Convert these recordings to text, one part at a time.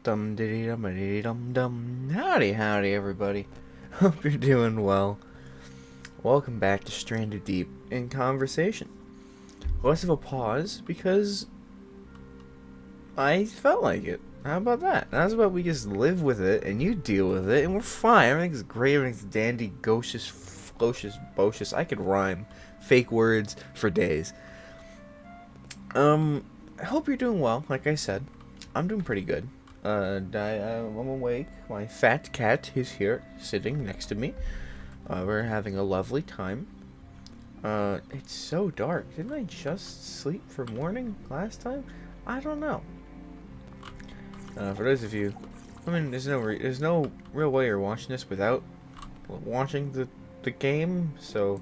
Dum diddy dum diddy dum dum. Howdy, howdy, everybody. Hope you're doing well. Welcome back to Stranded Deep in Conversation. Less of a pause because I felt like it. How about that? How's about we just live with it and you deal with it and we're fine. Everything's great. Everything's dandy, gocious, flocious, bocious. I could rhyme fake words for days. I hope you're doing well. Like I said, I'm doing pretty good. I'm awake. My fat cat is here, sitting next to me. We're having a lovely time. It's so dark. Didn't I just sleep for morning last time? I don't know. For those of you, I mean, there's no real way you're watching this without watching the game. So,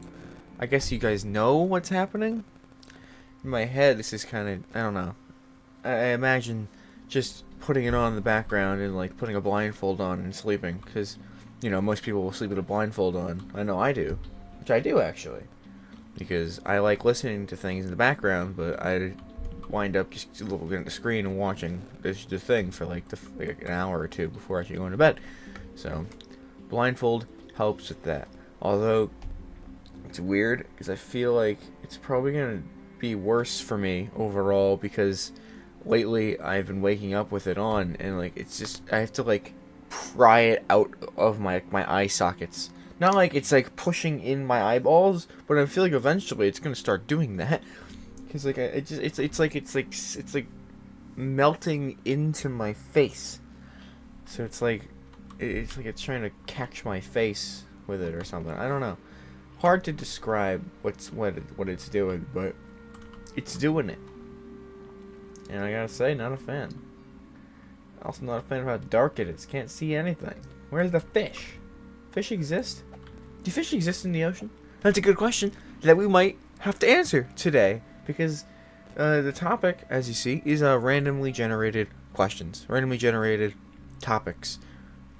I guess you guys know what's happening. In my head, this is kind of, I don't know. I imagine just putting it on in the background and like putting a blindfold on and sleeping, because most people will sleep with a blindfold on. I know I do, which I do actually, because I like listening to things in the background, but I wind up just looking at the screen and watching the thing for like an hour or two before actually going to bed. So blindfold helps with that. Although it's weird because I feel like it's probably gonna be worse for me overall, because lately I've been waking up with it on and like it's just I have to like pry it out of my eye sockets. Not like it's like pushing in my eyeballs, but I feel like eventually it's gonna start doing that, because like it's like melting into my face. So it's like it's trying to catch my face with it or something. I don't know. Hard to describe what it's doing, but it's doing it. And I gotta say, not a fan. Also not a fan of how dark it is. Can't see anything. Where's the fish? Fish exist? Do fish exist in the ocean? That's a good question that we might have to answer today, because the topic, as you see, is randomly generated questions. Randomly generated topics.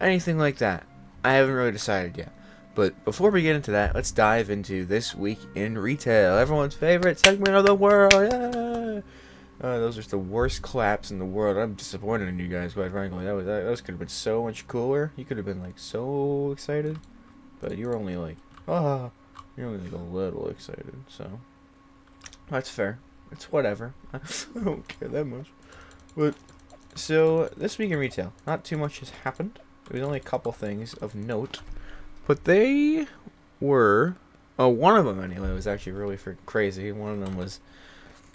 Anything like that. I haven't really decided yet. But before we get into that, let's dive into This Week in Retail. Everyone's favorite segment of the world. Yeah! Those are the worst claps in the world. I'm disappointed in you guys, quite frankly. Those could have been so much cooler. You could have been like so excited, but you're only like, you're only like a little excited. So that's fair. It's whatever. I don't care that much. But so This Week in Retail, not too much has happened. There was only a couple things of note, but they were. Oh, one of them anyway was actually really freaking crazy. One of them was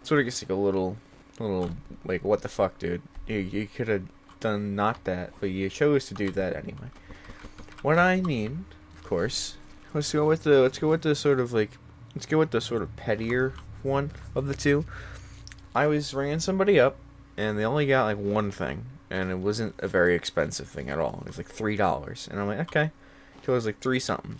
sort of just like a little like, what the fuck, dude? You could have done not that, but you chose to do that anyway. What I mean, of course, let's go with the sort of pettier one of the two. I was ringing somebody up, and they only got like one thing, and it wasn't a very expensive thing at all. It was like $3, and I'm like, okay, so it was like 3 something.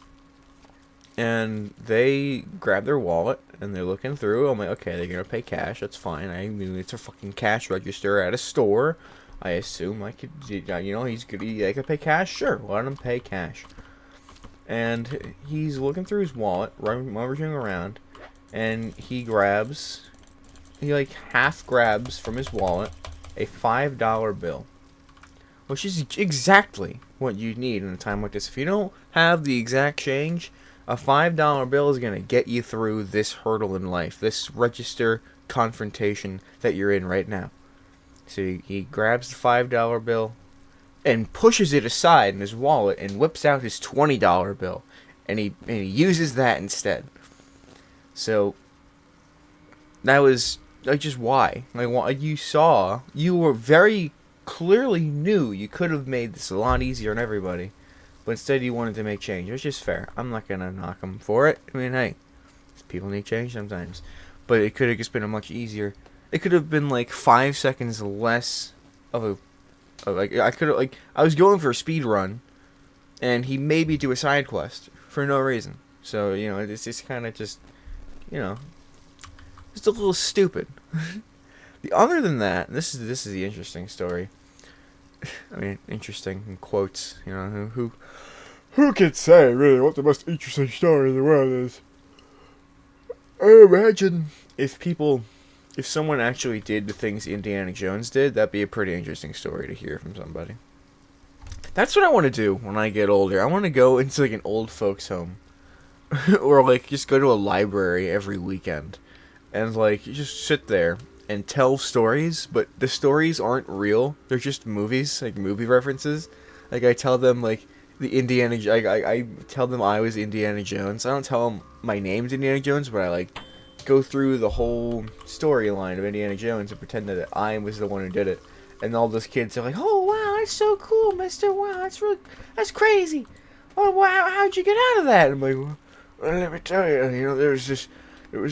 And they grab their wallet and they're looking through. I'm like, okay, they're gonna pay cash. That's fine. I mean, it's a fucking cash register at a store. I assume I could, he's good. They could pay cash. Sure, let him pay cash. And he's looking through his wallet, rummaging around, and he like half grabs from his wallet a $5 bill, which is exactly what you need in a time like this. If you don't have the exact change, a $5 bill is going to get you through this hurdle in life, this register confrontation that you're in right now. So he grabs the $5 bill and pushes it aside in his wallet and whips out his $20 bill. And he uses that instead. So that was like, just why? Like, you were very clearly knew you could have made this a lot easier on everybody. But instead you wanted to make change, which is fair. I'm not going to knock them for it. I mean, hey, people need change sometimes. But it could have just been a much easier. It could have been like 5 seconds less of I was going for a speed run, and he made me do a side quest for no reason. So, it's just kind of just a little stupid. Other than that, this is the interesting story. I mean, interesting in quotes. Who can say really what the most interesting story in the world is? I imagine if people if someone actually did the things Indiana Jones did, that'd be a pretty interesting story to hear from somebody. That's what I want to do when I get older. I want to go into like an old folks home, or like just go to a library every weekend, and like you just sit there and tell stories. But the stories aren't real; they're just movies, like movie references. Like I tell them like the Indiana. I tell them I was Indiana Jones. I don't tell them my name's Indiana Jones, but I like go through the whole storyline of Indiana Jones and pretend that I was the one who did it. And all those kids are like, "Oh wow, that's so cool, Mister! Wow, that's crazy! Oh wow, how'd you get out of that?" And I'm like, "Well, let me tell you, there was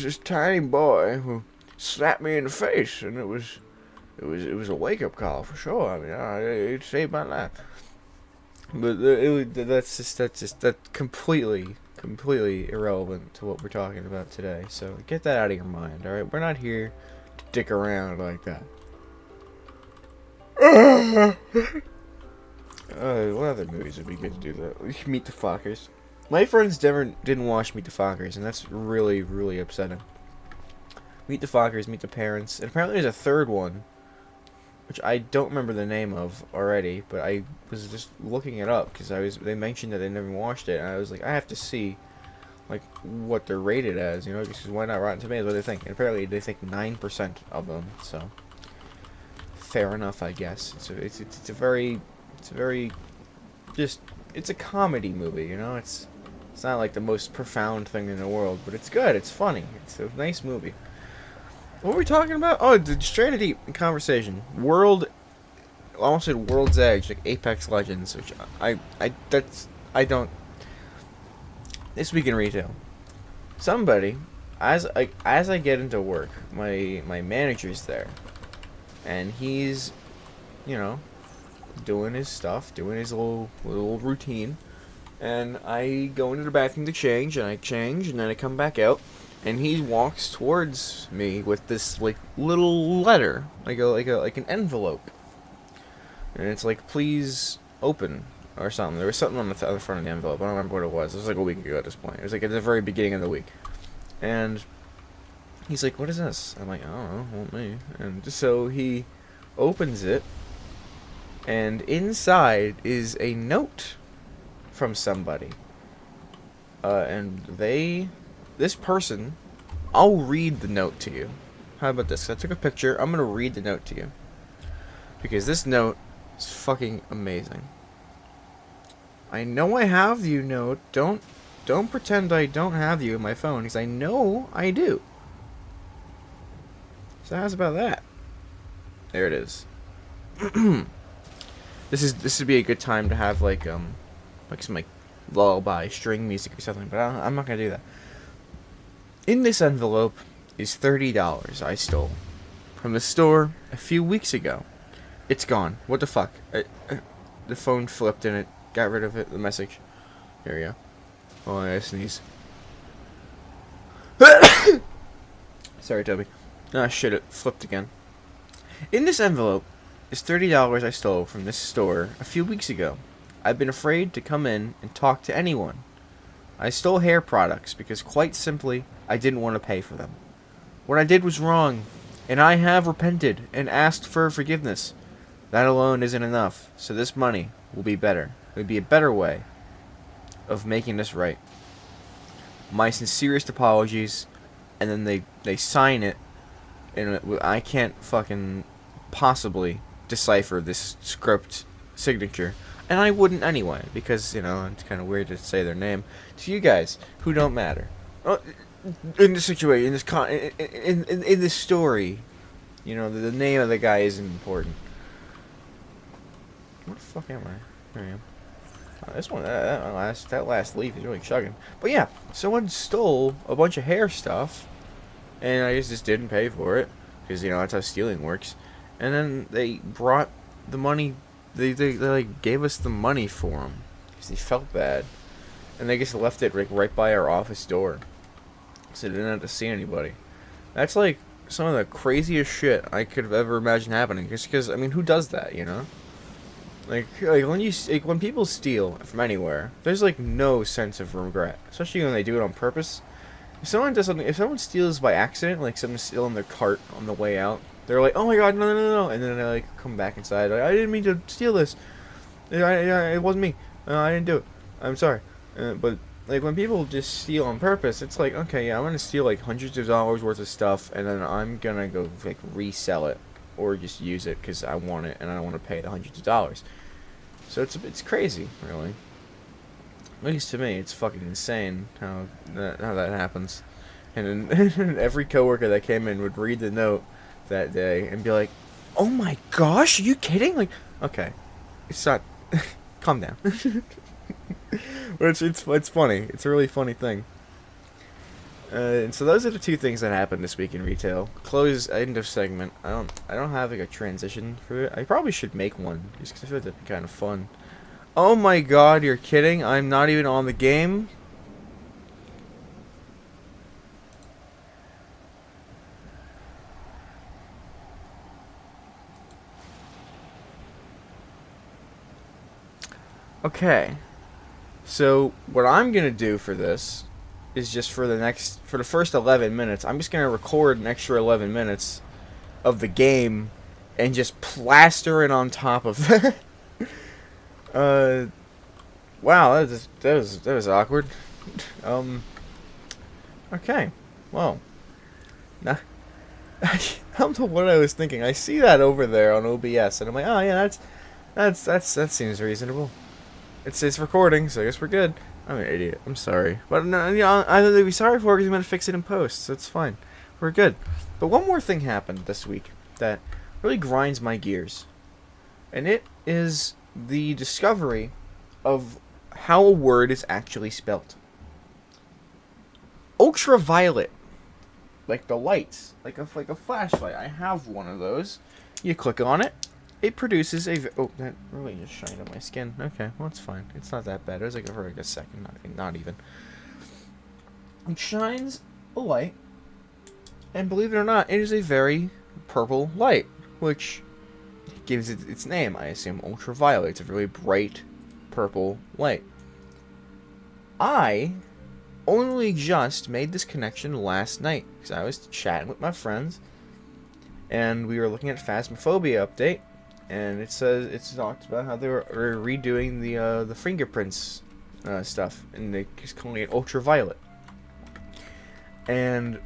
this tiny boy who slapped me in the face, and it was a wake up call for sure. I mean, it saved my life." But that's completely irrelevant to what we're talking about today. So get that out of your mind. All right, we're not here to dick around like that. What other movies would be good to do that? Meet the Fockers. My friends didn't watch Meet the Fockers, and that's really, really upsetting. Meet the Fockers, Meet the Parents, and apparently there's a third one, which I don't remember the name of already, but I was just looking it up because they mentioned that they never watched it, and I was like, I have to see like what they're rated as, because why not Rotten Tomatoes? What they think? And apparently they think 9% of them, so. Fair enough, I guess. It's a very it's a comedy movie, It's not like the most profound thing in the world, but it's good. It's funny. It's a nice movie. What were we talking about? Oh, the Stranded Deep conversation. I almost said World's Edge, like Apex Legends, which I don't. This week in retail. Somebody, as I get into work, my manager's there. And he's, doing his stuff, doing his little routine. And I go into the bathroom to change, and I change, and then I come back out. And he walks towards me with this, like, little letter. Like an envelope. And it's like, please open, or something. There was something on the front of the envelope. I don't remember what it was. It was like a week ago at this point. It was like at the very beginning of the week. And he's like, what is this? I'm like, I don't know, won't me. And so he opens it, and inside is a note from somebody. This person, I'll read the note to you. How about this? I took a picture. I'm going to read the note to you. Because this note is fucking amazing. I know I have you, note. Don't pretend I don't have you in my phone, because I know I do. So how's about that? There it is. This would be a good time to have like some like lullaby string music or something, but I'm not gonna do that. In this envelope is $30 I stole from the store a few weeks ago. It's gone. What the fuck? The phone flipped and it got rid of it. The message. Here we go. Oh, I sneeze. Sorry, Toby. Ah, shit, it flipped again. In this envelope is $30 I stole from this store a few weeks ago. I've been afraid to come in and talk to anyone. I stole hair products because, quite simply, I didn't want to pay for them. What I did was wrong, and I have repented and asked for forgiveness. That alone isn't enough, so this money will be better. It would be a better way of making this right. My sincerest apologies, and then they sign it. And I can't fucking possibly decipher this script signature. And I wouldn't anyway, because, it's kind of weird to say their name to you guys who don't matter. In this situation, in this story, the name of the guy isn't important. Where the fuck am I? There I am. This one, that last leaf is really chugging. But yeah, someone stole a bunch of hair stuff. And I just didn't pay for it, because, that's how stealing works. And then they brought the money, they like, gave us the money for them, because they felt bad. And they just left it, like, right by our office door, so they didn't have to see anybody. That's, like, some of the craziest shit I could have ever imagined happening, just because, I mean, who does that, Like when people steal from anywhere, there's, like, no sense of regret, especially when they do it on purpose. If someone does something, if someone steals by accident, like someone's stealing their cart on the way out, they're like, "Oh my god, no, no, no, no!" And then they like come back inside, like, "I didn't mean to steal this. It wasn't me. I didn't do it. I'm sorry." But like when people just steal on purpose, it's like, okay, yeah, I'm gonna steal like hundreds of dollars worth of stuff, and then I'm gonna go like resell it or just use it because I want it and I don't want to pay the hundreds of dollars. So it's crazy, really. At least to me, it's fucking insane how that happens. And then every coworker that came in would read the note that day and be like, "Oh my gosh, are you kidding?" Like, okay, it's not. Calm down. But it's funny. It's a really funny thing. And so those are the two things that happened this week in retail. Close end of segment. I don't have like a transition for it. I probably should make one just because I feel like that'd be kind of fun. Oh my god, you're kidding? I'm not even on the game? Okay. So, what I'm gonna do for this is just for the first 11 minutes, I'm just gonna record an extra 11 minutes of the game and just plaster it on top of that. uh, wow, that was awkward. Okay, well, nah, I don't know what I was thinking. I see that over there on OBS, and I'm like, oh yeah, that seems reasonable. It's recording, so I guess we're good. I'm an idiot. I'm sorry, but no, you know, I either be sorry for it because I'm gonna fix it in post. So it's fine. We're good. But one more thing happened this week that really grinds my gears, and it is the discovery of how a word is actually spelt. Ultraviolet, like the lights, like a flashlight. I have one of those. You click on it. It produces a... Oh, that really just shined on my skin. Okay, well, it's fine. It's not that bad. It was like for like a second. Not even. It shines a light. And believe it or not, it is a very purple light. Which gives it its name, I assume. Ultraviolet. It's a really bright purple light. I only just made this connection last night. Because I was chatting with my friends. And we were looking at Phasmophobia update. And it talks about how they were redoing the fingerprints stuff, and they just calling it ultraviolet. And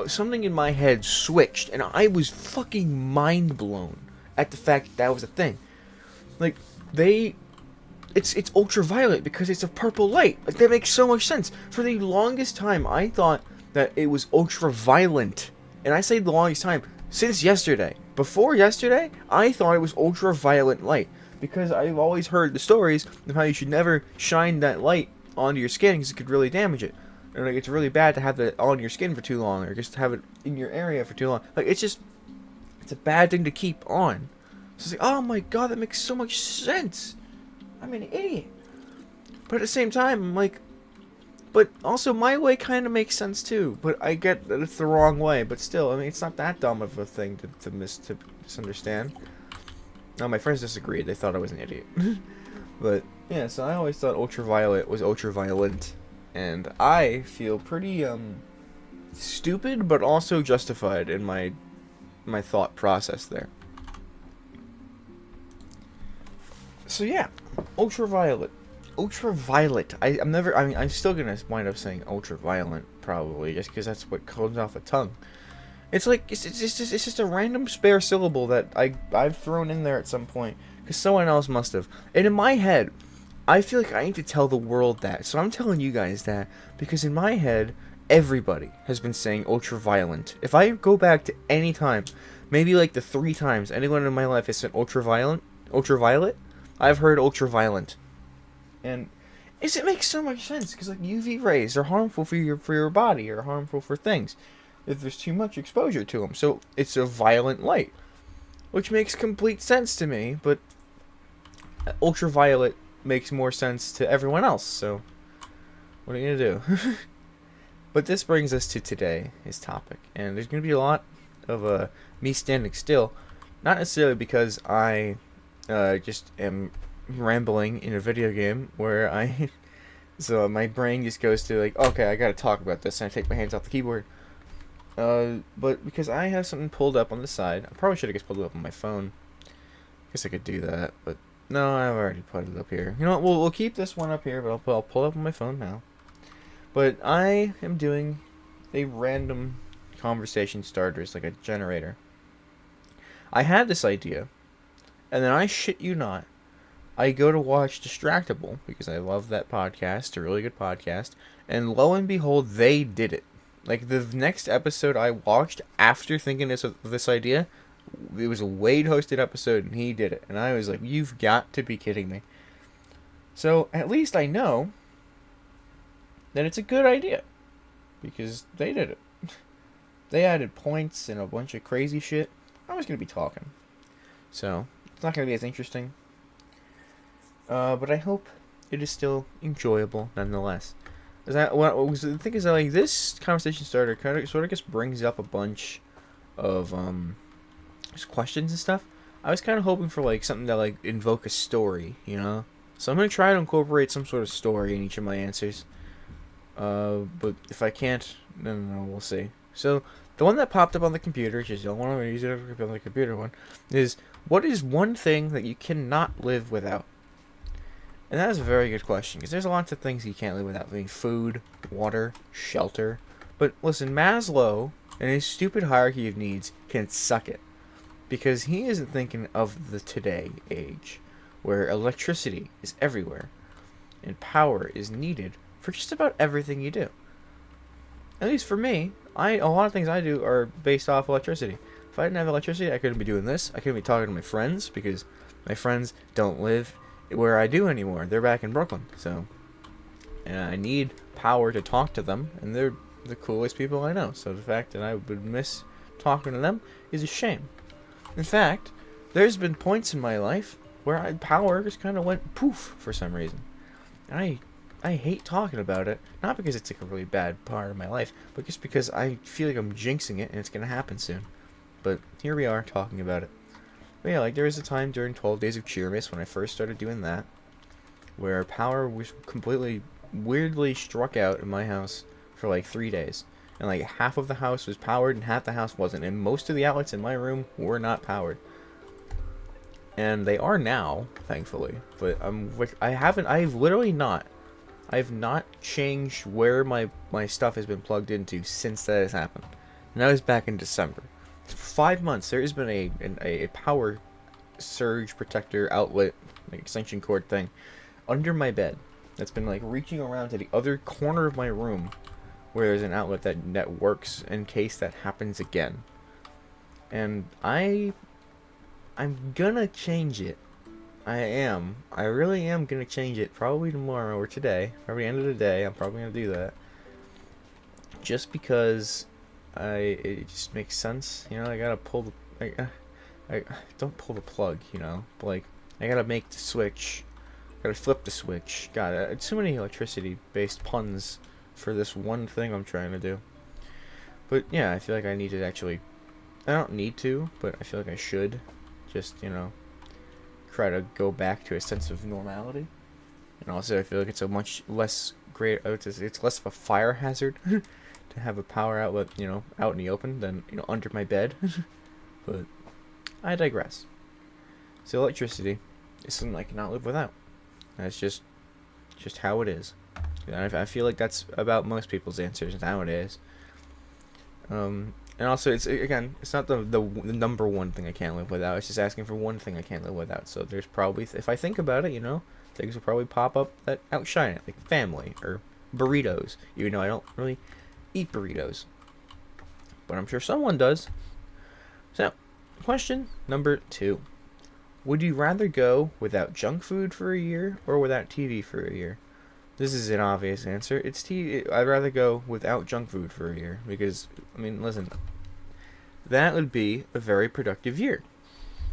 something in my head switched, and I was fucking mind blown at the fact that was a thing. Like it's ultraviolet because it's a purple light. Like that makes so much sense. For the longest time, I thought that it was ultraviolet, and I say the longest time since yesterday. Before yesterday, I thought it was ultraviolet light because I've always heard the stories of how you should never shine that light onto your skin because it could really damage it. And like it's really bad to have that on your skin for too long or just have it in your area for too long. Like it's a bad thing to keep on. So it's like, oh my god, that makes so much sense. I'm an idiot. But at the same time, I'm like, but also my way kind of makes sense too. But I get that it's the wrong way. But still, I mean, it's not that dumb of a thing to misunderstand. No, my friends disagreed. They thought I was an idiot. But yeah, so I always thought ultraviolet was ultraviolent, and I feel pretty stupid, but also justified in my thought process there. So yeah, ultraviolet. Ultraviolet. I'm still gonna wind up saying ultraviolet probably, just because that's what comes off the tongue. It's like it's just a random spare syllable that I've thrown in there at some point because someone else must have. And in my head, I feel like I need to tell the world that. So I'm telling you guys that because in my head, everybody has been saying ultraviolet. If I go back to any time, maybe like the 3 times anyone in my life has said ultraviolet, I've heard ultraviolet. And it makes so much sense because like UV rays are harmful for your body or harmful for things if there's too much exposure to them. So it's a violent light, which makes complete sense to me. But ultraviolet makes more sense to everyone else. So what are you gonna do? But this brings us to today's topic, and there's gonna be a lot of me standing still, not necessarily because I just am rambling in a video game where I So my brain just goes to like, okay, I gotta talk about this, and I take my hands off the keyboard. But because I have something pulled up on the side, I probably should have just pulled it up on my phone. Guess I could do that, but no, I've already put it up here. You know what? We'll keep this one up here, but I'll pull it up on my phone now. But I am doing a random conversation starters, like a generator. I had this idea, and then I shit you not, I go to watch Distractable because I love that podcast, a really good podcast, and lo and behold, they did it. Like the next episode I watched after thinking this idea, it was a Wade hosted episode, and he did it, and I was like, "You've got to be kidding me!" So at least I know that it's a good idea because they did it. They added points and a bunch of crazy shit. I was gonna be talking, so it's not gonna be as interesting. But I hope it is still enjoyable nonetheless. Is that what was the thing? Is that like this conversation starter kind of sort of just brings up a bunch of just questions and stuff. I was kind of hoping for like something that like invoke a story, you know. So I'm gonna try to incorporate some sort of story in each of my answers. But if I can't, then we'll see. So the one that popped up on the computer, just don't want to use it on the computer one, is what is one thing that you cannot live without? And that is a very good question, because there's lots of things you can't live without. I mean, food, water, shelter. But listen, Maslow and his stupid hierarchy of needs can suck it. Because he isn't thinking of the today age, where electricity is everywhere, and power is needed for just about everything you do. At least for me, a lot of things I do are based off electricity. If I didn't have electricity, I couldn't be doing this. I couldn't be talking to my friends, because my friends don't live where I do anymore. They're back in Brooklyn, so and I need power to talk to them, and they're the coolest people I know. So the fact that I would miss talking to them is a shame. In fact, there's been points in my life where power just kind of went poof for some reason. And I hate talking about it, not because it's like a really bad part of my life, but just because I feel like I'm jinxing it and it's gonna happen soon. But here we are talking about it. But yeah, like there was a time during 12 Days of Cheermas when I first started doing that, where power was completely weirdly struck out in my house for like 3 days. And like half of the house was powered and half the house wasn't. And most of the outlets in my room were not powered. And they are now, thankfully. But I've not changed where my stuff has been plugged into since that has happened. And that was back in December. 5 months, there has been a power surge protector outlet, like extension cord thing, under my bed. That's been like reaching around to the other corner of my room, where there's an outlet that works in case that happens again. And I'm gonna change it. I really am gonna change it. Probably tomorrow or today. Probably end of the day. I'm probably gonna do that. Just because it just makes sense, you know. I gotta pull I don't pull the plug, you know. But like, I gotta make the switch. Gotta flip the switch. God, too many electricity-based puns for this one thing I'm trying to do. But yeah, I feel like I need to actually. I don't need to, but I feel like I should. Just, you know, try to go back to a sense of normality. And also, I feel like it's a much less great. It's less of a fire hazard to have a power outlet, you know, out in the open than, you know, under my bed. But I digress. So electricity is something I cannot live without. That's just how it is. I feel like that's about most people's answers nowadays. And also, it's not the number one thing I can't live without. It's just asking for one thing I can't live without. So there's probably, if I think about it, you know, things will probably pop up that outshine it, like family or burritos. Even though I don't really eat burritos, but I'm sure someone does. So, question number 2: would you rather go without junk food for a year or without TV for a year? This is an obvious answer. It's TV. I'd rather go without junk food for a year because, I mean, listen, that would be a very productive year.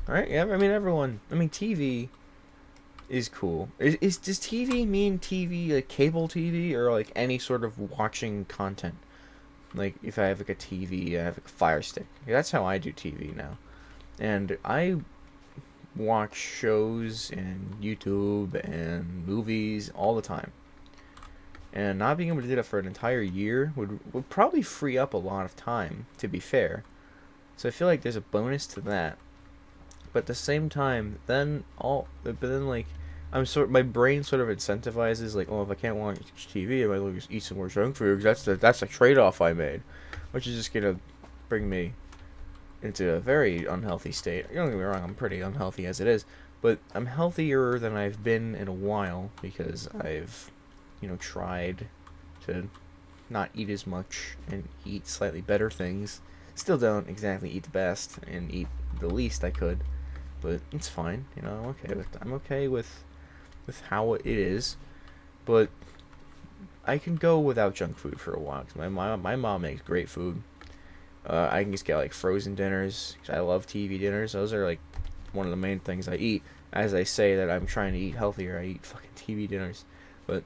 Right? Yeah, I mean, everyone. I mean, TV is cool. Does TV mean TV like cable TV or like any sort of watching content? Like if I have like a TV, I have like a Fire Stick. That's how I do TV now, and I watch shows and YouTube and movies all the time. And not being able to do that for an entire year would probably free up a lot of time, to be fair. So I feel like there's a bonus to that. But at the same time, like, my brain sort of incentivizes, like, oh, if I can't watch TV, I might just eat some more junk food. That's a trade-off I made, which is just gonna bring me into a very unhealthy state. Don't get me wrong, I'm pretty unhealthy as it is, but I'm healthier than I've been in a while because I've, tried to not eat as much and eat slightly better things. Still don't exactly eat the best and eat the least I could, but it's fine. I'm okay with how it is, but I can go without junk food for a while. 'Cause my mom makes great food. I can just get like frozen dinners. 'Cause I love TV dinners. Those are like one of the main things I eat. As I say that I'm trying to eat healthier, I eat fucking TV dinners. But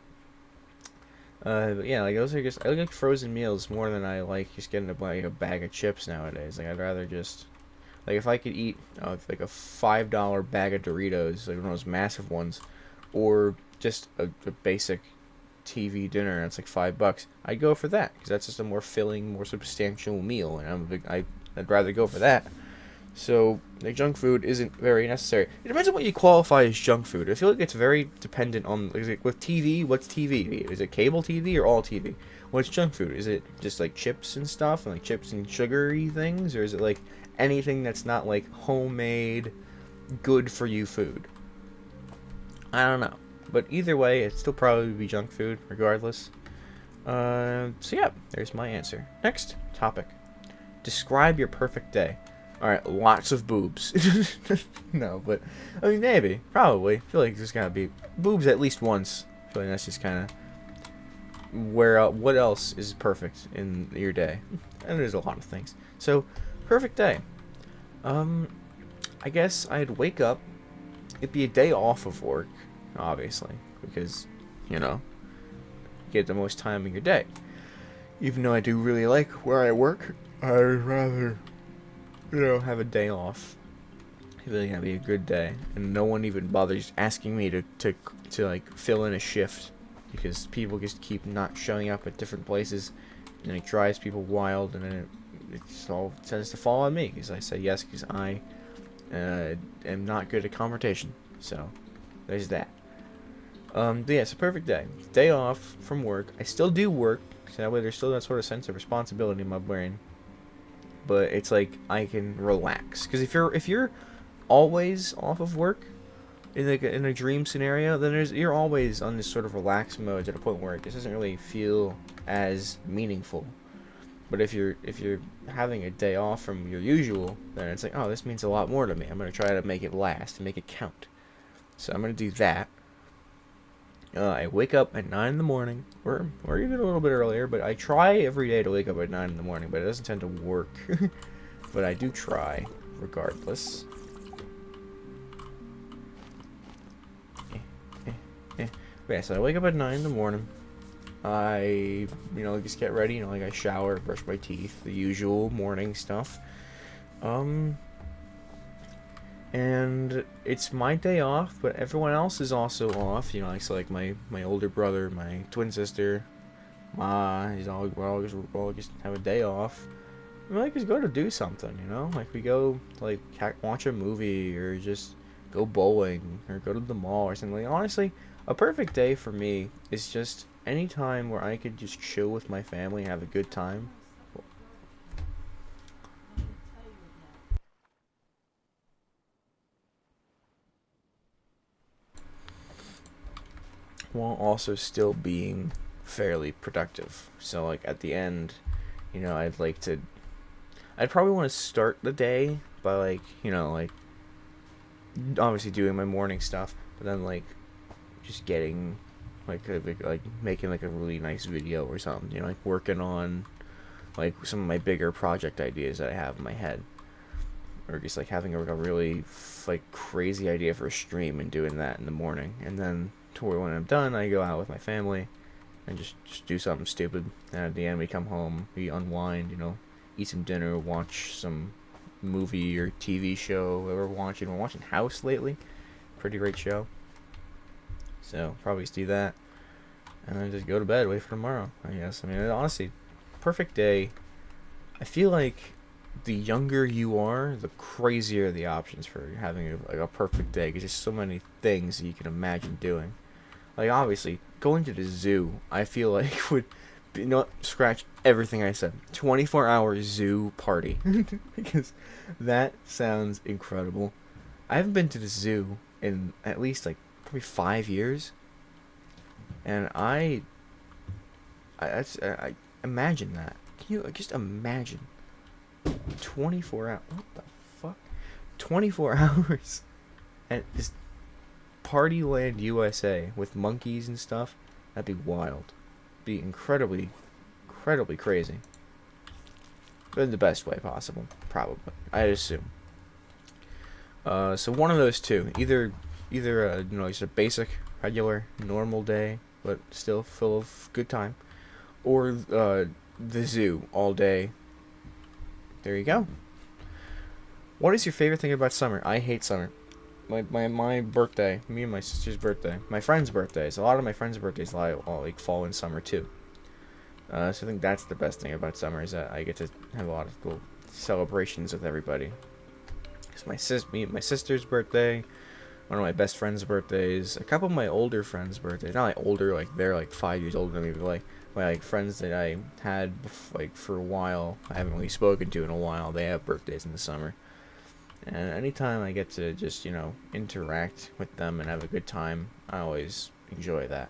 yeah, like those are just, I like frozen meals more than I like just getting a bag of chips nowadays. Like I'd rather just, like, if I could eat like a $5 bag of Doritos, like one of those massive ones, or just a basic TV dinner that's like $5, I'd go for that because that's just a more filling, more substantial meal, and I'd rather go for that. So, like, junk food isn't very necessary. It depends on what you qualify as junk food. I feel like it's very dependent on, with TV, what's TV? Is it cable TV or all TV? What's junk food? Is it just, like, chips and stuff, and, like, chips and sugary things? Or is it, like, anything that's not, like, homemade, good-for-you food? I don't know. But either way, it'd still probably be junk food, regardless. So yeah, there's my answer. Next topic. Describe your perfect day. Alright, lots of boobs. No, but, I mean, maybe. Probably. I feel like there's gotta be boobs at least once. I feel like that's just kind of what else is perfect in your day? And there's a lot of things. So, perfect day. I guess I'd wake up. It'd be a day off of work, obviously, because, you get the most time in your day. Even though I do really like where I work, I'd rather, have a day off. I feel like that'd be a good day, and no one even bothers asking me to like fill in a shift, because people just keep not showing up at different places, and it drives people wild, and then it all tends to fall on me because I say yes because I am not good at confrontation. So there's that. But yeah, it's a perfect day. Day off from work. I still do work, so that way there's still that sort of sense of responsibility in my brain. But it's like I can relax, because if you're always off of work in a dream scenario, then you're always on this sort of relaxed mode to the point where it just doesn't really feel as meaningful. But if you're having a day off from your usual, then it's like, oh, this means a lot more to me. I'm gonna try to make it last and make it count. So I'm gonna do that. I wake up at 9 in the morning, or even a little bit earlier, but I try every day to wake up at 9 in the morning, but it doesn't tend to work. But I do try, regardless. Yeah, so I wake up at 9 in the morning. I, just get ready, like I shower, brush my teeth, the usual morning stuff. And it's my day off, but everyone else is also off. So like my older brother, my twin sister, we're all just have a day off. We like just go to do something, like we go like watch a movie or just go bowling or go to the mall or something. Like, honestly, a perfect day for me is just any time where I could just chill with my family and have a good time. While also still being fairly productive. So like at the end, I'd probably want to start the day by like, like obviously doing my morning stuff, but then like just getting like making like a really nice video or something, like working on like some of my bigger project ideas that I have in my head, or just like having a really like crazy idea for a stream and doing that in the morning, and then to where when I'm done, I go out with my family and just do something stupid. And at the end, we come home, we unwind, eat some dinner, watch some movie or TV show that we're watching. We're watching House lately. Pretty great show. So, probably just do that. and then just go to bed, wait for tomorrow, I guess. I mean, honestly, perfect day. I feel like the younger you are, the crazier the options for having a perfect day. Because there's so many things that you can imagine doing. Like, obviously, going to the zoo, I feel like would scratch everything I said. 24-hour zoo party. Because that sounds incredible. I haven't been to the zoo in at least, like, probably 5 years. And I imagine that. Can you just imagine 24 hours? What the fuck? 24 hours at this Partyland USA with monkeys and stuff. That'd be wild. Be incredibly, incredibly crazy. But in the best way possible, probably. I'd assume. So one of those two. Either just a basic, regular, normal day, but still full of good time, or the zoo all day. There you go. What is your favorite thing about summer? I hate summer. My birthday, me and my sister's birthday, my friends' birthdays. A lot of my friends' birthdays all like fall in summer too. So I think that's the best thing about summer is that I get to have a lot of cool celebrations with everybody. It's my sister's birthday, one of my best friends' birthdays, a couple of my older friends' birthdays. Not like older, like they're like 5 years older than me, but like my friends that I had like for a while, I haven't really spoken to in a while. They have birthdays in the summer, and anytime I get to just interact with them and have a good time, I always enjoy that.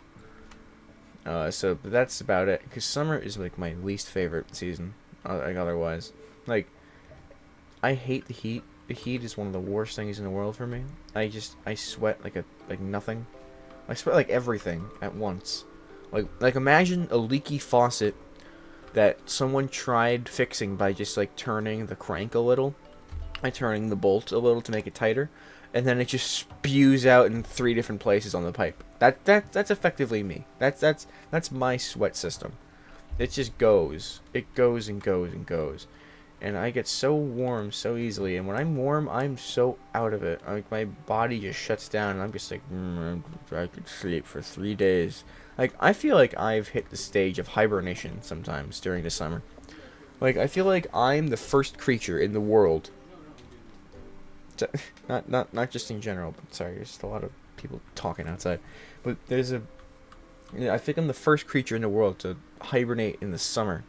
But that's about it. Cause summer is like my least favorite season. Like otherwise, like I hate the heat. The heat is one of the worst things in the world for me. I sweat like nothing. I sweat like everything at once. Like imagine a leaky faucet that someone tried fixing by just like turning the crank a little, by turning the bolt a little to make it tighter, and then it just spews out in 3 different places on the pipe. That's effectively me. That's my sweat system. It just goes. It goes and goes and goes. And I get so warm so easily, and when I'm warm, I'm so out of it. Like my body just shuts down, and I'm just like, I could sleep for 3 days. Like I feel like I've hit the stage of hibernation sometimes during the summer. Like I feel like I'm the first creature in the world. Not just in general, but sorry, there's just a lot of people talking outside. But I think I'm the first creature in the world to hibernate in the summer.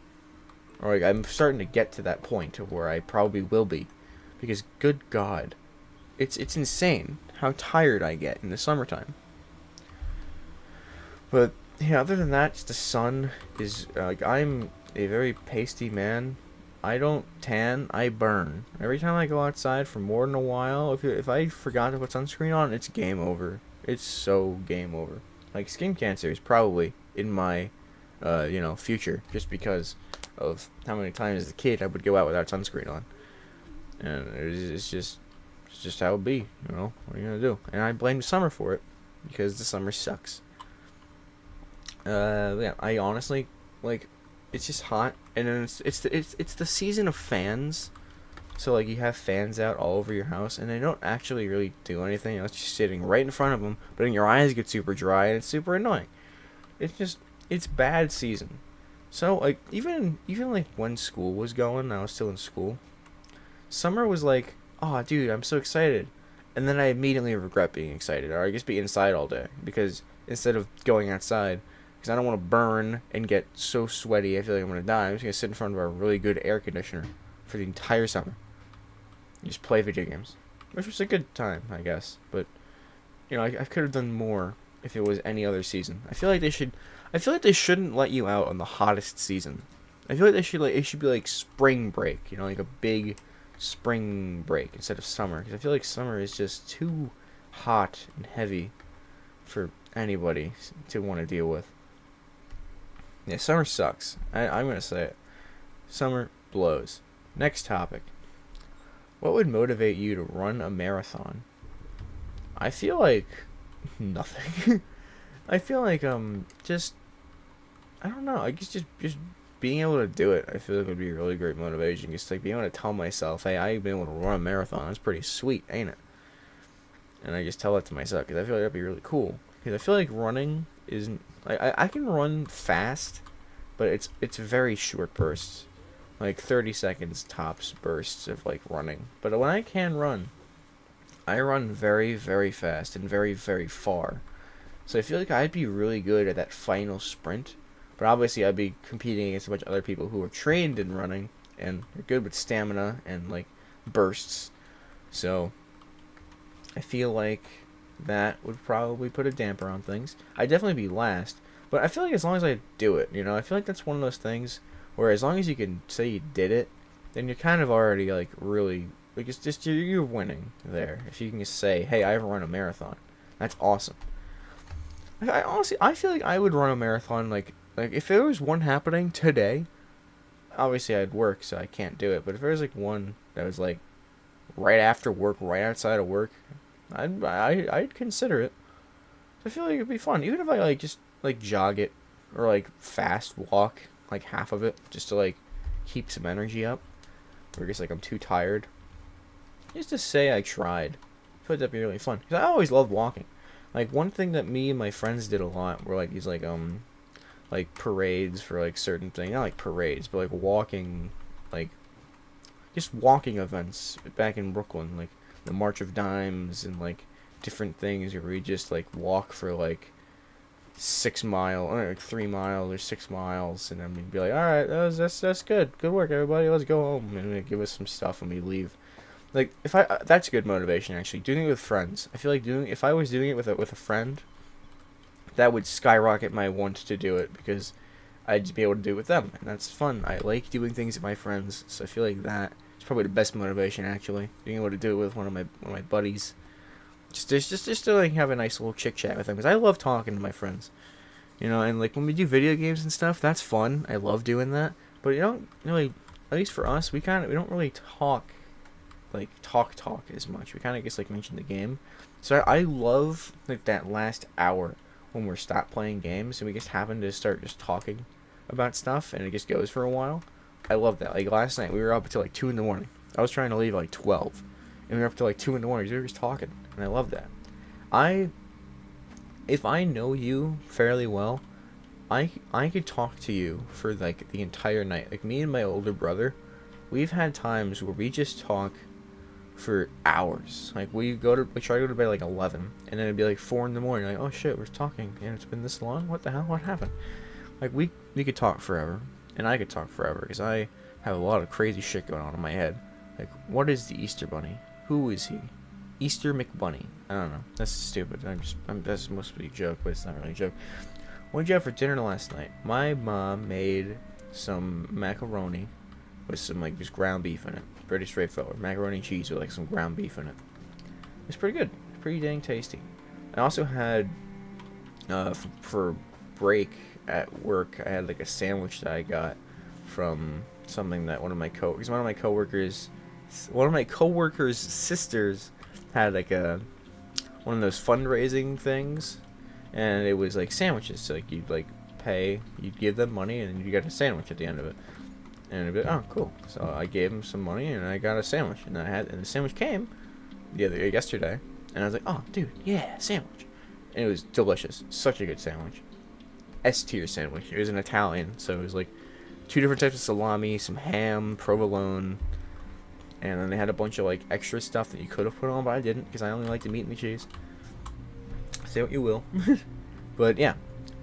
Or like I'm starting to get to that point of where I probably will be, because good God, it's insane how tired I get in the summertime. But yeah, other than that, just the sun is like I'm a very pasty man. I don't tan, I burn. Every time I go outside for more than a while, if I forgot to put sunscreen on, it's game over. It's so game over. Like skin cancer is probably in my future, just because of how many times as a kid I would go out without sunscreen on, and it's just how it be. What are you gonna do? And I blame the summer for it, because the summer sucks. Yeah, I honestly like. It's just hot, and then it's the season of fans. So like you have fans out all over your house, and they don't actually really do anything. It's just sitting right in front of them, but then your eyes get super dry, and it's super annoying. It's bad season. So like even like when school was going, I was still in school. Summer was like, oh dude, I'm so excited, and then I immediately regret being excited, or I just be inside all day because instead of going outside, because I don't want to burn and get so sweaty I feel like I'm gonna die. I'm just gonna sit in front of a really good air conditioner for the entire summer. Just play video games, which was a good time, I guess. But I could have done more if it was any other season. I feel like they shouldn't let you out on the hottest season. I feel like it should be like spring break, like a big spring break instead of summer. Because I feel like summer is just too hot and heavy for anybody to want to deal with. Yeah, summer sucks. I'm gonna say it. Summer blows. Next topic. What would motivate you to run a marathon? I feel like nothing. I feel like just I don't know. I guess just being able to do it, I feel like would be a really great motivation. Just like being able to tell myself, hey, I've been able to run a marathon. That's pretty sweet, ain't it? And I just tell that to myself because I feel like that'd be really cool. because I feel like running isn't. I can run fast, but it's very short bursts, like 30 seconds tops bursts of like running. But when I can run, I run very very fast and very very far. So I feel like I'd be really good at that final sprint. But obviously I'd be competing against a bunch of other people who are trained in running and are good with stamina and like bursts. So I feel like that would probably put a damper on things. I'd definitely be last, but I feel like as long as I do it, you know, I feel like that's one of those things where as long as you can say you did it, then you're kind of already like really like it's just you're winning there. If you can just say, "Hey, I've run a marathon," that's awesome. I honestly I feel like I would run a marathon like if there was one happening today. Obviously, I'd work, so I can't do it. But if there was like one that was like right after work, right outside of work, I'd consider it. I feel like it'd be fun, even if I like just like jog it or like fast walk like half of it just to like keep some energy up. Or I guess like I'm too tired. Just to say I tried. I feel like that'd be really fun because I always loved walking. Like one thing that me and my friends did a lot were like these like parades for like certain things, not like parades, but like walking, like just walking events back in Brooklyn, like the March of Dimes and like different things where we just like walk for like 6 mile or like 3 miles or 6 miles, and then we'd be like, all right, that's good work everybody, let's go home, and they'd give us some stuff and we leave. Like if I that's good motivation actually. Doing it with friends, I feel like doing if I was doing it with a friend, that would skyrocket my want to do it because I'd just be able to do it with them, and that's fun. I like doing things with my friends, so I feel like that is probably the best motivation actually. Being able to do it with one of my buddies, just to like have a nice little chit chat with them because I love talking to my friends, you know. And like when we do video games and stuff, that's fun. I love doing that, but you don't really, at least for us, we don't really talk as much. We kind of just like mention the game. So I love like that last hour when we're stopped playing games and we just happen to start just talking about stuff and it just goes for a while. I love that. Like last night we were up until like 2 in the morning. I was trying to leave at like 12 and we were up till like 2 in the morning. We were just talking and I love that. If I know you fairly well, I could talk to you for like the entire night. Like me and my older brother, we've had times where we just talk for hours. Like we try to go to bed like 11, and then it'd be like 4 in the morning. Like, oh shit, we're talking, and it's been this long. What the hell? What happened? Like we could talk forever, and I could talk forever because I have a lot of crazy shit going on in my head. Like, what is the Easter Bunny? Who is he? Easter McBunny. I don't know. That's stupid. That's supposed to be a joke, but it's not really a joke. What did you have for dinner last night? My mom made some macaroni with some like just ground beef in it. Pretty straightforward. Macaroni and cheese with like some ground beef in it. It's pretty good. It's pretty dang tasty. I also had for break at work, I had like a sandwich that I got from something that one of my coworkers' sisters had like one of those fundraising things, and it was like sandwiches. So like you'd like you'd give them money and you got a sandwich at the end of it. And I'd be like, oh, cool. So I gave him some money, and I got a sandwich. And the sandwich came yesterday. And I was like, oh, dude, yeah, sandwich. And it was delicious. Such a good sandwich. S-tier sandwich. It was an Italian, so it was like 2 different types of salami, some ham, provolone, and then they had a bunch of like extra stuff that you could have put on, but I didn't because I only like the meat and the cheese. Say what you will. But yeah.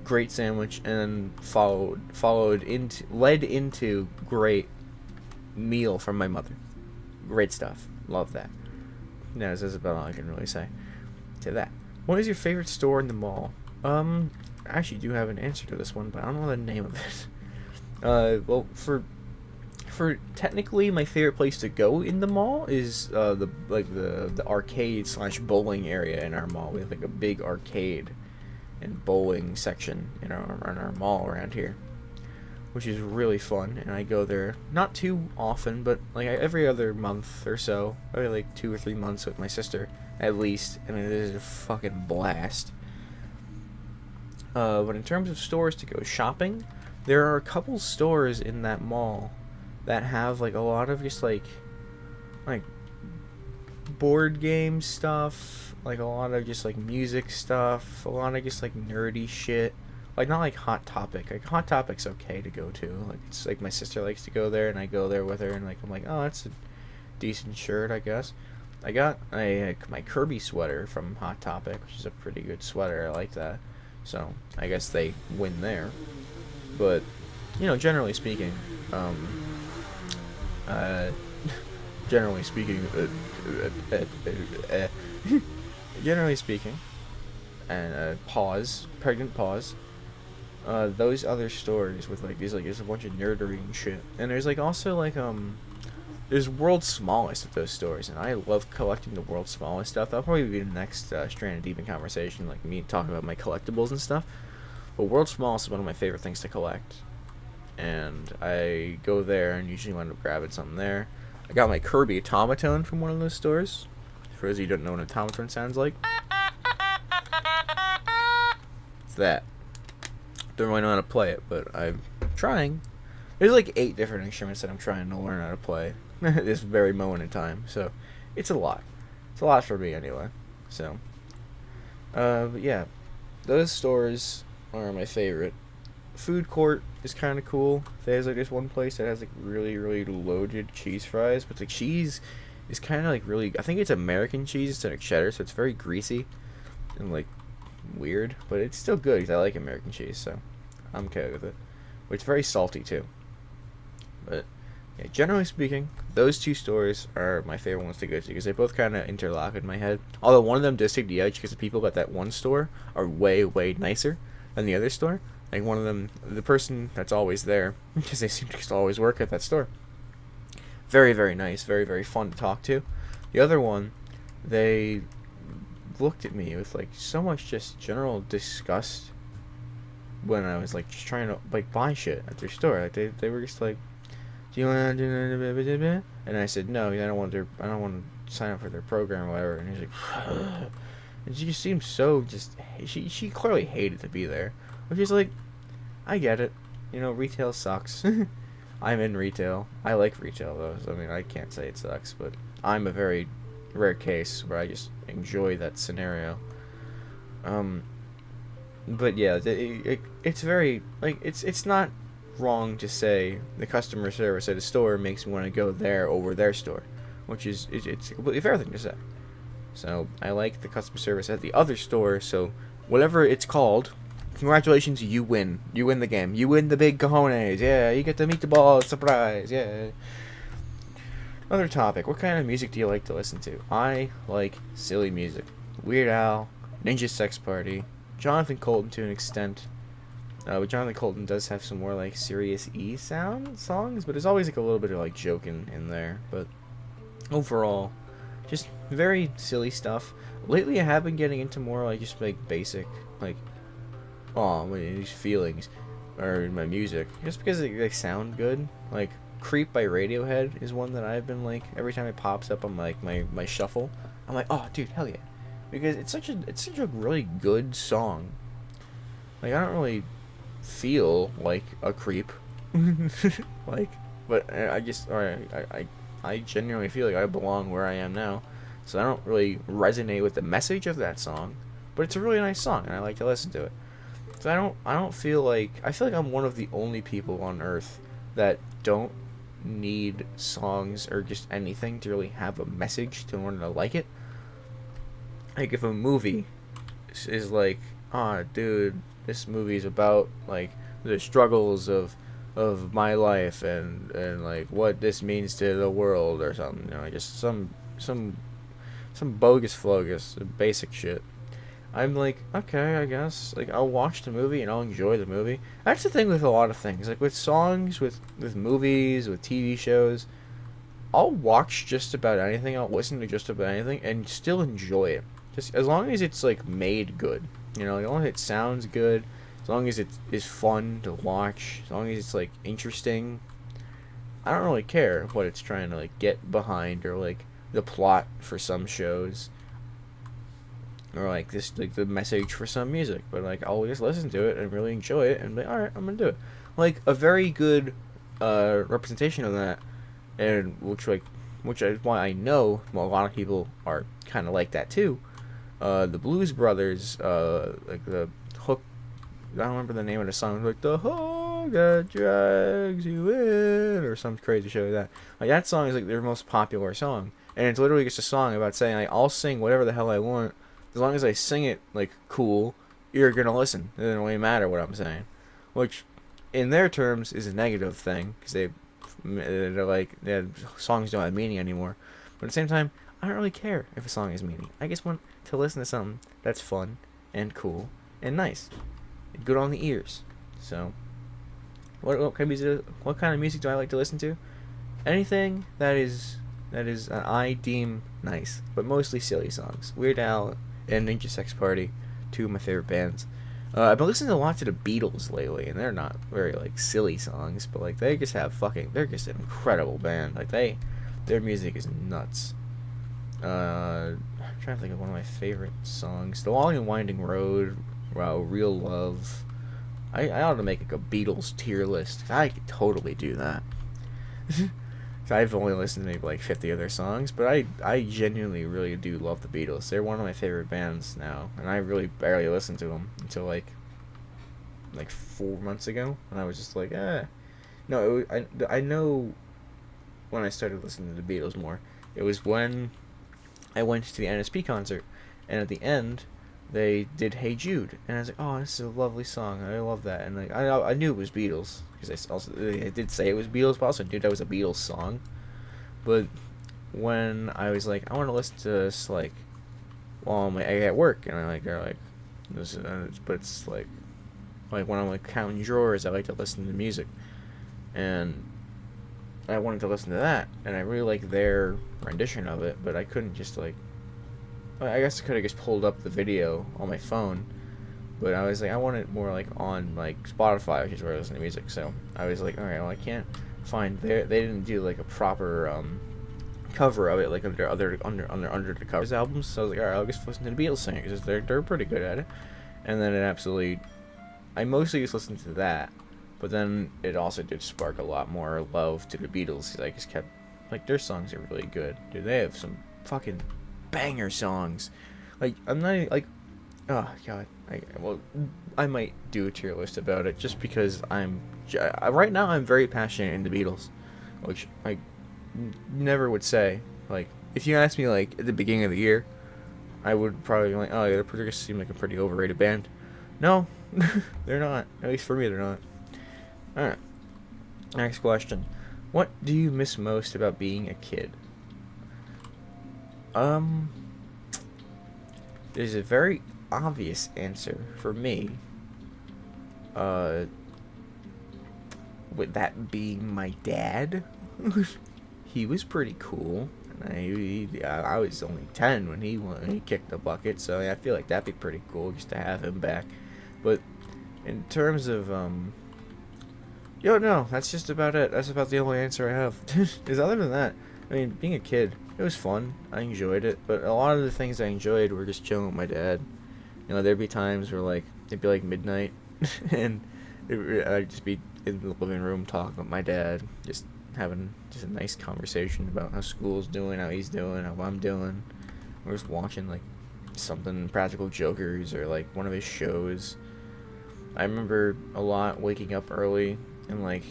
Great sandwich, and then led into great meal from my mother. Great stuff. Love that. No, this is about all I can really say to that. What is your favorite store in the mall? I actually do have an answer to this one, but I don't know the name of it. Well, for technically my favorite place to go in the mall is the arcade / bowling area in our mall. We have like a big arcade and bowling section in our mall around here, which is really fun, and I go there not too often, but like every other month or so, every like 2 or 3 months with my sister at least, and it is a fucking blast. But in terms of stores to go shopping, there are a couple stores in that mall that have like a lot of just like board game stuff, like a lot of just like music stuff, a lot of just like nerdy shit. Like not like Hot Topic. Like Hot Topic's okay to go to. Like it's like my sister likes to go there, and I go there with her, and like I'm like, oh, that's a decent shirt, I guess. I got my Kirby sweater from Hot Topic, which is a pretty good sweater. I like that. So I guess they win there. But generally speaking, uh, generally speaking, generally speaking, and pregnant pause. Those other stores with like there's a bunch of nerdery and shit, and there's like also like there's world's smallest at those stores, and I love collecting the world's smallest stuff. That'll probably be the next strand of deep in conversation, like me talking about my collectibles and stuff. But world's smallest is one of my favorite things to collect, and I go there and usually wind up grabbing something there. I got my Kirby automaton from one of those stores. For those of you who don't know what an automaton sounds like, it's that. Don't really know how to play it, but I'm trying. There's like 8 different instruments that I'm trying to learn how to play at this very moment in time, so it's a lot. It's a lot for me anyway. So, but yeah, those stores are my favorite. Food court is kind of cool. There's like this one place that has like really, really loaded cheese fries, but the cheese is kind of like really, I think it's American cheese instead of cheddar, so it's very greasy and like weird, but it's still good because I like American cheese, so I'm okay with it. But it's very salty too. But yeah, generally speaking, those 2 stores are my favorite ones to go to because they both kind of interlock in my head. Although one of them does take the edge because the people at that one store are way, way nicer than the other store. Like one of them, the person that's always there, because they seem to just always work at that store. Very, very nice, very, very fun to talk to. The other one, they looked at me with like so much just general disgust when I was like just trying to like buy shit at their store. Like they were just like, do you want to do? And I said no, I don't want to sign up for their program or whatever. And he's like, and she just seemed so just she clearly hated to be there. Which is like, I get it. Retail sucks. I'm in retail. I like retail though. So, I mean, I can't say it sucks, but I'm a very rare case where I just enjoy that scenario. But yeah, it's very like it's not wrong to say the customer service at a store makes me want to go there over their store, which is it's a completely fair thing to say. So I like the customer service at the other store. So whatever it's called. Congratulations, you win. You win the game. You win the big cojones. Yeah, you get the meatball surprise. Yeah. Other topic. What kind of music do you like to listen to? I like silly music. Weird Al, Ninja Sex Party, Jonathan Colton to an extent. But Jonathan Colton does have some more like serious songs, but there's always like a little bit of like joking in there. But overall, just very silly stuff. Lately, I have been getting into more like just like basic like. These feelings or in my music just because they sound good. Like Creep by Radiohead is one that I've been like every time it pops up on like my shuffle, I'm like, oh dude, hell yeah, because it's such a really good song. Like I don't really feel like a creep like, but I genuinely feel like I belong where I am now, so I don't really resonate with the message of that song, but it's a really nice song and I like to listen to it. So I don't feel like I'm one of the only people on earth that don't need songs or just anything to really have a message to learn to like it. Like if a movie is like, dude, this movie's about like the struggles of my life and like what this means to the world or something, just some bogus flogus basic shit. I'm like, okay, I guess. Like, I'll watch the movie and I'll enjoy the movie. That's the thing with a lot of things. Like, with songs, with movies, with TV shows, I'll watch just about anything. I'll listen to just about anything and still enjoy it. Just as long as it's, like, made good. As long as it sounds good. As long as it is fun to watch. As long as it's, like, interesting. I don't really care what it's trying to, like, get behind or, like, the plot for some shows. Or like this, like the message for some music, but like I'll just listen to it and really enjoy it and be like, all right, I'm gonna do it. Like a very good representation of that, and which like which is why I know a lot of people are kind of like that too. The Blues Brothers, like the hook. I don't remember the name of the song. Like the hook that drags you in, or some crazy shit like that. Like that song is like their most popular song, and it's literally just a song about saying like I'll sing whatever the hell I want as long as I sing it like cool. You're gonna listen. It doesn't really matter what I'm saying, which in their terms is a negative thing because they're like songs don't have meaning anymore. But at the same time, I don't really care if a song has meaning. I just want to listen to something that's fun and cool and nice, and good on the ears. So, what kind of music do I like to listen to? Anything that I deem nice, but mostly silly songs. Weird Al and Ninja Sex Party, two of my favorite bands. I've been listening a lot to the Beatles lately, and they're not very like silly songs, but like they just have they're just an incredible band. Like their music is nuts. I'm trying to think of one of my favorite songs. The Long and Winding Road, wow, Real Love. I ought to make like a Beatles tier list. I could totally do that. I've only listened to maybe like 50 of their songs, but I genuinely really do love the Beatles. They're one of my favorite bands now, and I really barely listened to them until like 4 months ago, and I was just like, eh. No, I know when I started listening to the Beatles more. It was when I went to the NSP concert, and at the end, they did "Hey Jude," and I was like, "Oh, this is a lovely song. I love that." And like, I knew it was Beatles because they did say it was Beatles, but I also knew that was a Beatles song. But when I was like, I want to listen to this like while I'm at work, and they're like, this, but it's like when I'm like counting drawers, I like to listen to music, and I wanted to listen to that, and I really like their rendition of it, but I couldn't just like. I guess I could have just pulled up the video on my phone, but I was like, I want it more like on like Spotify, which is where I listen to music. So I was like, all right, well I can't find they didn't do like a proper cover of it like under the covers albums. So I was like, all right, I'll just listen to the Beatles singing because they're pretty good at it. And then I mostly just listened to that, but then it also did spark a lot more love to the Beatles because I just kept like their songs are really good, dude. They have some fucking banger songs. Like I'm not like, oh god, I might do a tier list about it just because right now I'm very passionate in the Beatles, which I never would say. Like if you asked me like at the beginning of the year, I would probably be like, oh yeah, they just seem like a pretty overrated band. No, they're not. At least for me, they're not. All right. Next question: what do you miss most about being a kid? There's a very obvious answer for me. With that being my dad. He was pretty cool. I was only 10 when he kicked the bucket, so I feel like that'd be pretty cool just to have him back. But in terms of no, that's just about it. That's about the only answer I have. Because other than that, I mean, being a kid, it was fun. I enjoyed it, but a lot of the things I enjoyed were just chilling with my dad. You know, there'd be times where like it'd be like midnight, and I'd just be in the living room talking with my dad, just having just a nice conversation about how school's doing, how he's doing, how I'm doing. We're just watching like something Practical Jokers or like one of his shows. I remember a lot waking up early and like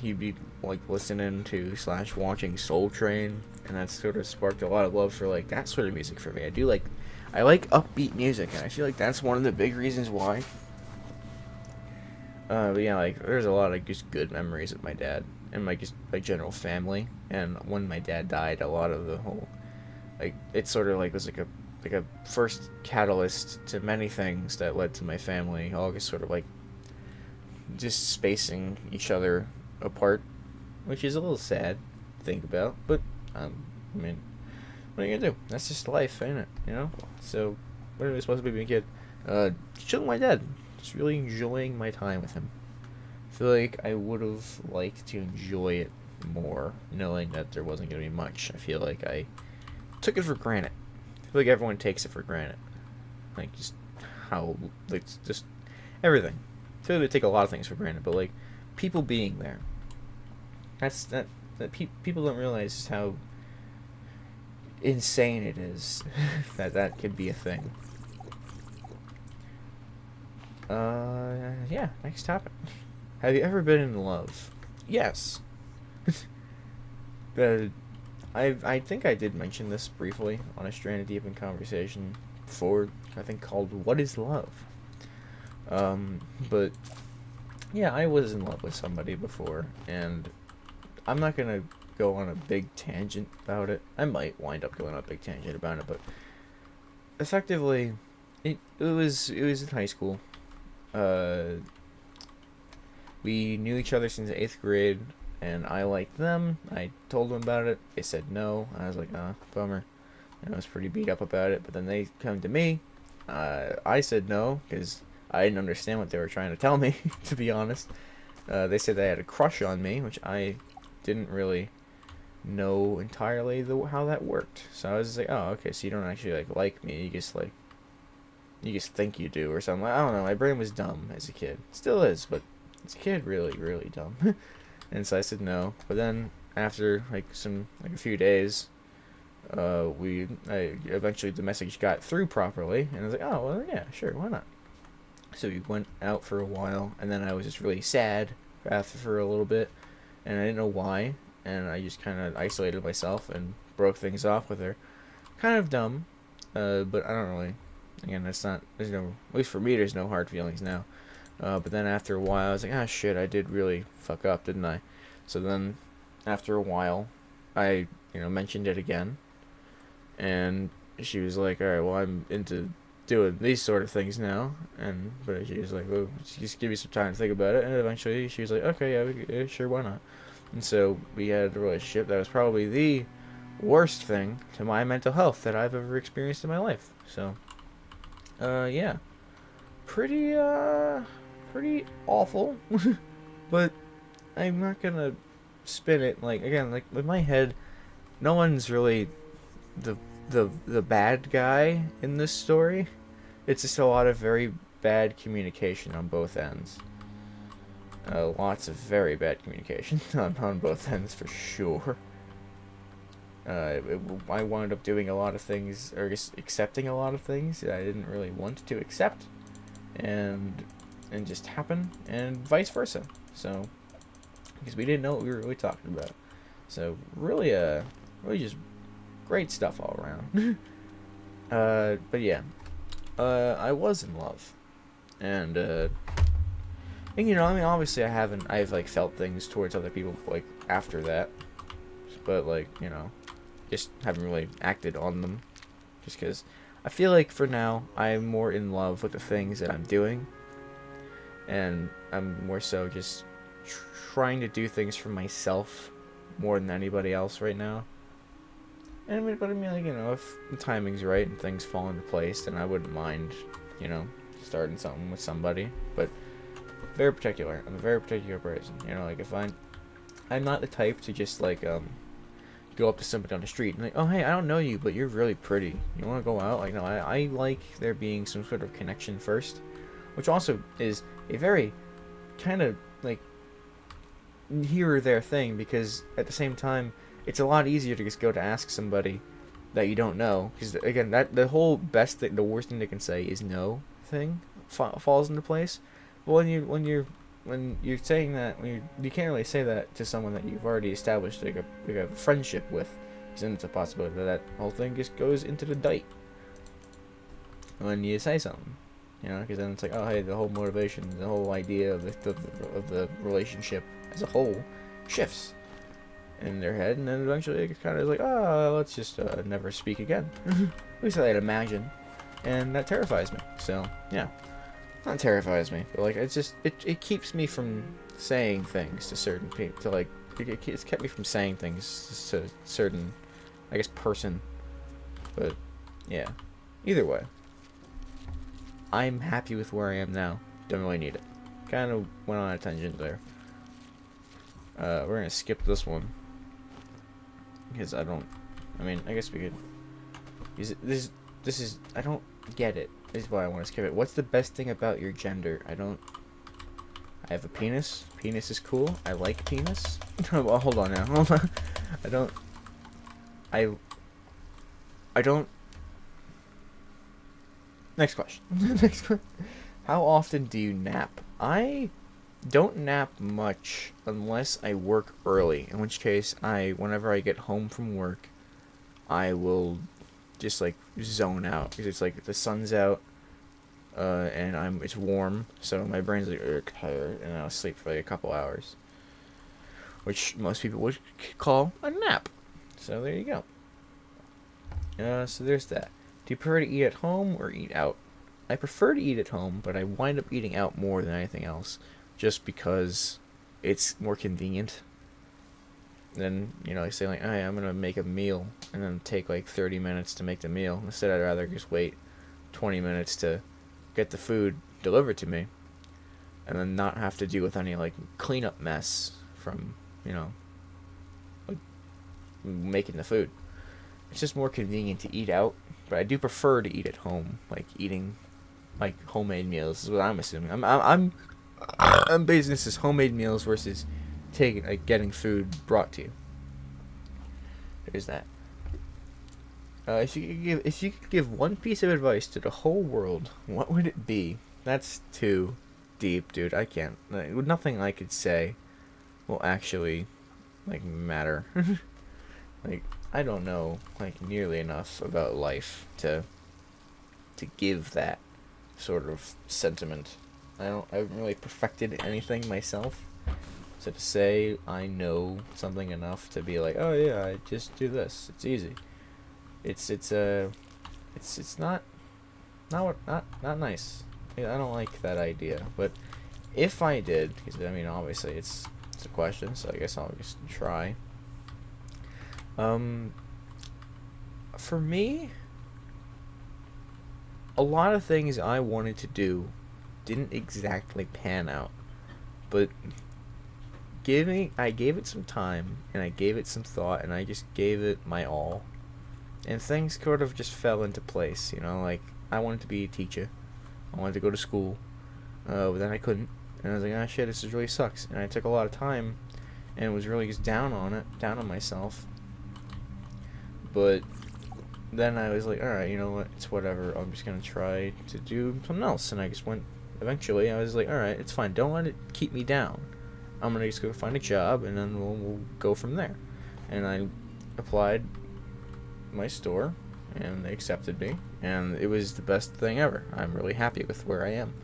he'd be like listening to / watching Soul Train, and that sort of sparked a lot of love for like that sort of music for me. I like upbeat music, and I feel like that's one of the big reasons why. But yeah, like there's a lot of just good memories with my dad and my just like general family. And when my dad died, a lot of the whole like it sort of like was like a first catalyst to many things that led to my family all just sort of like just spacing each other apart, which is a little sad to think about, but I mean, what are you gonna do? That's just life, ain't it? You know. So, what am I supposed to be being a kid? Chilling with my dad, just really enjoying my time with him. I feel like I would have liked to enjoy it more, knowing that there wasn't gonna be much. I feel like I took it for granted. I feel like everyone takes it for granted, like just how like just everything. I feel like they take a lot of things for granted, but like people being there. That that people don't realize how insane it is that could be a thing. Yeah, next topic. Have you ever been in love? Yes. the I think I did mention this briefly on a Stranded Deep in conversation before, I think called What is Love? But yeah, I was in love with somebody before, and I'm not gonna go on a big tangent about it. I might wind up going on a big tangent about it, but effectively, it was in high school. Uh, we knew each other since 8th grade, and I liked them. I told them about it. They said no. I was like, bummer. And I was pretty beat up about it. But then they come to me. I said no because I didn't understand what they were trying to tell me, to be honest. They said they had a crush on me, which I didn't really know entirely how that worked. So I was just like, oh, okay, so you don't actually like me. You just think you do or something. I don't know. My brain was dumb as a kid. Still is, but as a kid, really, really dumb. And so I said no. But then after a few days, eventually the message got through properly, and I was like, oh well, yeah, sure, why not? So we went out for a while, and then I was just really sad for a little bit, and I didn't know why, and I just kind of isolated myself and broke things off with her. Kind of dumb, but I don't really. Again, there's no, at least for me, there's no hard feelings now. But then after a while, I was like, ah, shit, I did really fuck up, didn't I? So then, after a while, I, mentioned it again, and she was like, alright, well, I'm into doing these sort of things now, but she was like, well, just give me some time to think about it, and eventually she was like, okay, yeah, sure, why not? And so we had a relationship that was probably the worst thing to my mental health that I've ever experienced in my life. So, yeah, pretty awful, but I'm not gonna spin it again, with my head. No one's really the bad guy in this story. It's just a lot of very bad communication on both ends. Lots of very bad communication on both ends for sure. I wound up doing a lot of things, or just accepting a lot of things that I didn't really want to accept, and just happen, and vice versa. So, because we didn't know what we were really talking about. So really just great stuff all around. But yeah, I was in love, and I mean, obviously I've felt things towards other people after that, but just haven't really acted on them, just because I feel like for now I'm more in love with the things that I'm doing, and I'm more so just trying to do things for myself more than anybody else right now. And if the timing's right and things fall into place, then I wouldn't mind, starting something with somebody. But very particular. I'm a very particular person. If I'm not the type to just go up to somebody on the street and oh hey, I don't know you, but you're really pretty. You want to go out? No, I like there being some sort of connection first, which also is a very kind of here or there thing, because at the same time it's a lot easier to just go to ask somebody that you don't know, because again, that the whole the worst thing they can say is no thing falls into place. But when you're saying that, you can't really say that to someone that you've already established a friendship with, because then it's a possibility that whole thing just goes into the dike when you say something. Because then it's oh hey, the whole motivation, the whole idea of the relationship as a whole shifts in their head, and then eventually it's kind of let's just never speak again. At least I'd imagine, and that terrifies me. So yeah, not terrifies me, but it's just it keeps me from saying things to certain people. It's kept me from saying things to certain, I guess, person. But yeah, either way, I'm happy with where I am now. Don't really need it. Kind of went on a tangent there. We're gonna skip this one, because I guess we could. This is I don't get it. This is why I want to skip it. What's the best thing about your gender? I have a penis. Penis is cool. I like penis. Well, hold on now. Hold on. I don't. I don't. Next question. Next question. How often do you nap? I don't nap much unless I work early. In which case, whenever I get home from work, I will just like zone out because it's like the sun's out, and it's warm, so my brain's like tired, and I'll sleep for like a couple hours, which most people would call a nap. So there you go. So there's that. Do you prefer to eat at home or eat out? I prefer to eat at home, but I wind up eating out more than anything else, just because it's more convenient. Then, I say like, hey, I'm gonna make a meal, and then take like 30 minutes to make the meal. Instead, I'd rather just wait 20 minutes to get the food delivered to me, and then not have to deal with any like cleanup mess from, like making the food. It's just more convenient to eat out, but I do prefer to eat at home, like eating like homemade meals is what I'm assuming. I'm basing this as homemade meals versus getting food brought to you. There's that. If you could give one piece of advice to the whole world, what would it be? That's too deep, dude. I can't. Nothing I could say will actually matter. I don't know nearly enough about life to give that sort of sentiment. I haven't really perfected anything myself. So to say I know something enough to be like, oh yeah, I just do this. It's easy. It's not nice. I don't like that idea. But if I did, because obviously it's a question, so I guess I'll just try. For me, a lot of things I wanted to do didn't exactly pan out, but I gave it some time, and I gave it some thought, and I just gave it my all, and things sort of just fell into place. I wanted to be a teacher, I wanted to go to school, but then I couldn't, and I was like, oh shit, this really sucks, and I took a lot of time, and was really just down on myself. But then I was like, alright, you know what, it's whatever, I'm just gonna try to do something else, and I just went, eventually, I was like, alright, it's fine, don't let it keep me down, I'm gonna just go find a job, and then we'll go from there. And I applied my store, and they accepted me, and it was the best thing ever. I'm really happy with where I am.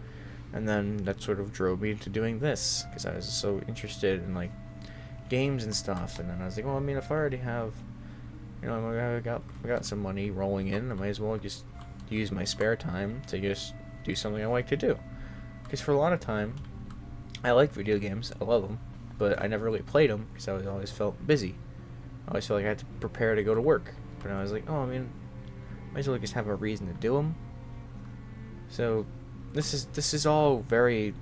And then that sort of drove me into doing this, because I was so interested in games and stuff, and then I was like, well, if I already have, I got some money rolling in, I might as well just use my spare time to just do something I like to do. Because for a lot of time, I like video games, I love them, but I never really played them because I always felt busy. I always felt like I had to prepare to go to work. But I was like, oh, might as well just have a reason to do them. So this is all very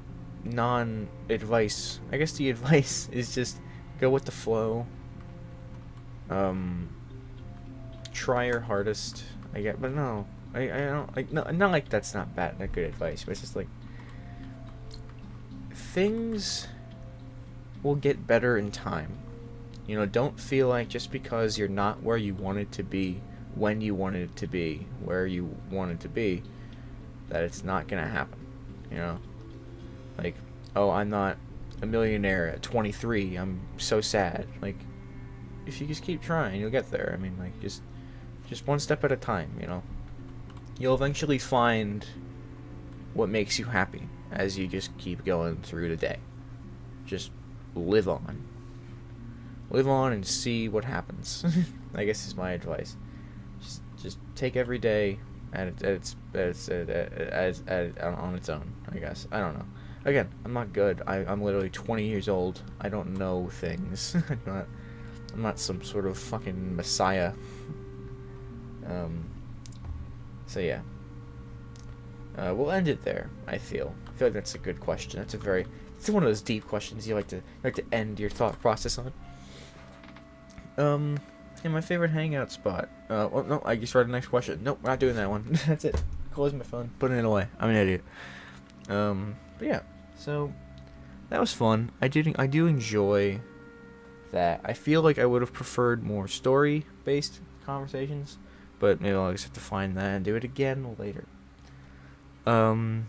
non-advice. I guess the advice is just go with the flow. Try your hardest. But no, I don't no, not like that's not bad, not good advice. But it's just things will get better in time. Don't feel like just because you're not where you wanted to be, when you wanted it to be, where you wanted to be, that it's not gonna happen. Oh, I'm not a millionaire at 23. I'm so sad. If you just keep trying, you'll get there. Just one step at a time. You'll eventually find what makes you happy as you just keep going through the day. Just live on. Live on and see what happens. I guess is my advice. Just take every day on its own. I guess I don't know. Again, I'm not good. I'm literally 20 years old. I don't know things. I'm not some sort of fucking messiah. So yeah. We'll end it there. I feel like that's a good question. It's one of those deep questions you like to end your thought process on. Yeah, my favorite hangout spot. Well, no, I just read the next question. Nope, we're not doing that one. That's it. Close my phone, putting it away. I'm an idiot. But yeah, so that was fun. I do enjoy that. I feel like I would have preferred more story-based conversations, but maybe I'll just have to find that and do it again later. Um,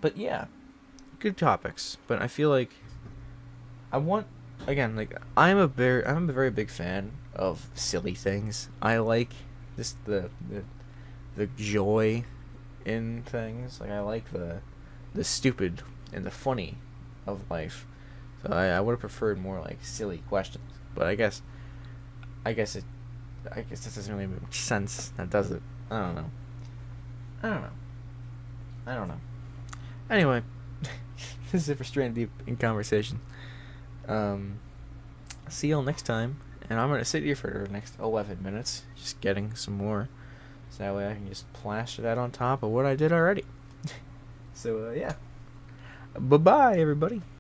but yeah, good topics. But I feel like I want again, like I'm a very big fan of silly things. I like just the joy in things. Like I like the stupid and the funny of life. So I would have preferred more like silly questions. But I guess it I guess this doesn't really make sense. That does it. I don't know. I don't know. I don't know. Anyway, this is it for Strand Deep in Conversation. Um, see y'all next time. And I'm gonna sit here for the next 11 minutes, just getting some more, so that way I can just plaster that on top of what I did already. So yeah, bye bye everybody.